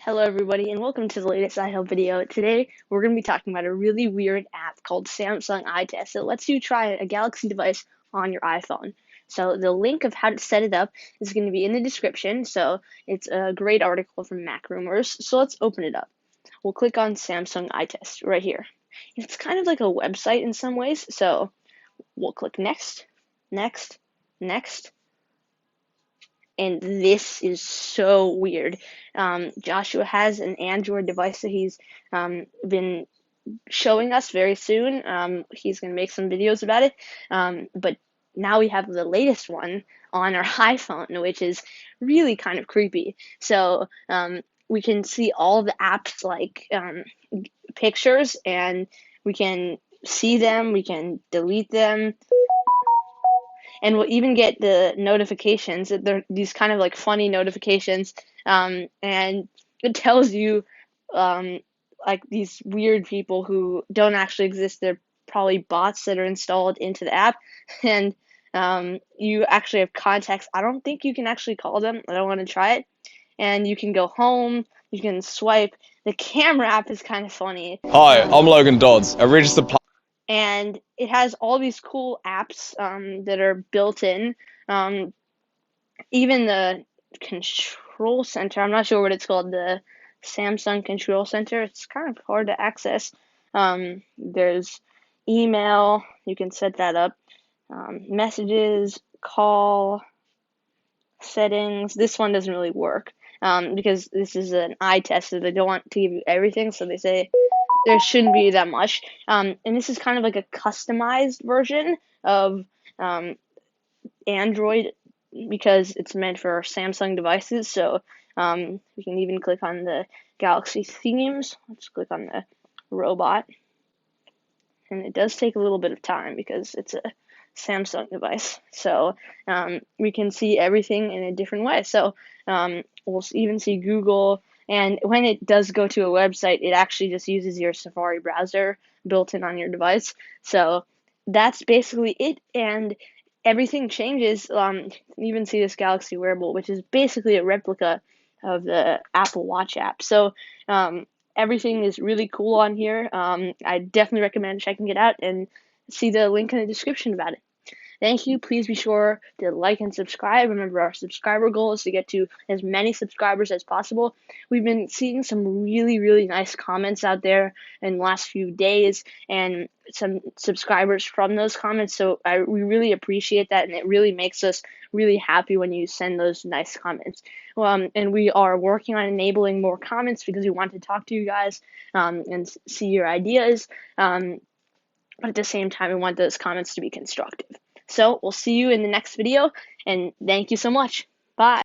Hello everybody and welcome to the latest iHelp video. Today we're going to be talking about a really weird app called Samsung iTest that lets you try a Galaxy device on your iPhone. So the link of how to set it up is going to be in the description. So it's a great article from Mac Rumors. So let's open it up. We'll click on Samsung iTest right here. It's kind of like a website in some ways. So we'll click next, next, next. And this is so weird. Joshua has an Android device that he's been showing us very soon. He's going to make some videos about it. But now we have the latest one on our iPhone, which is really kind of creepy. So we can see all the apps like pictures, and we can see them, we can delete them, and we'll even get the notifications. They're these kind of like funny notifications, and it tells you like these weird people who don't actually exist. They're probably bots that are installed into the app, and you actually have contacts. I don't think you can actually call them. I don't want to try it. And you can go home. You can swipe. The camera app is kind of funny. Hi, I'm Logan Dodds, a registered And it has all these cool apps that are built in. Um, Even the control center, I'm not sure what it's called, the Samsung control center. It's kind of hard to access. There's email, you can set that up. Messages, call, settings. This one doesn't really work because this is an eye test, so they don't want to give you everything, so they say there shouldn't be that much. And this is kind of like a customized version of Android because it's meant for Samsung devices. So we can even click on the Galaxy themes. Let's click on the robot. And it does take a little bit of time because it's a Samsung device. So we can see everything in a different way. So we'll even see Google. And when it does go to a website, it actually just uses your Safari browser built in on your device. So that's basically it. And everything changes. You can even see this Galaxy wearable, which is basically a replica of the Apple Watch app. So everything is really cool on here. I definitely recommend checking it out and see the link in the description about it. Thank you. Please be sure to like and subscribe. Remember, our subscriber goal is to get to as many subscribers as possible. We've been seeing some really, really nice comments out there in the last few days and some subscribers from those comments. So we really appreciate that, and it really makes us really happy when you send those nice comments. And we are working on enabling more comments because we want to talk to you guys and see your ideas. But at the same time, we want those comments to be constructive. So we'll see you in the next video, and thank you so much. Bye.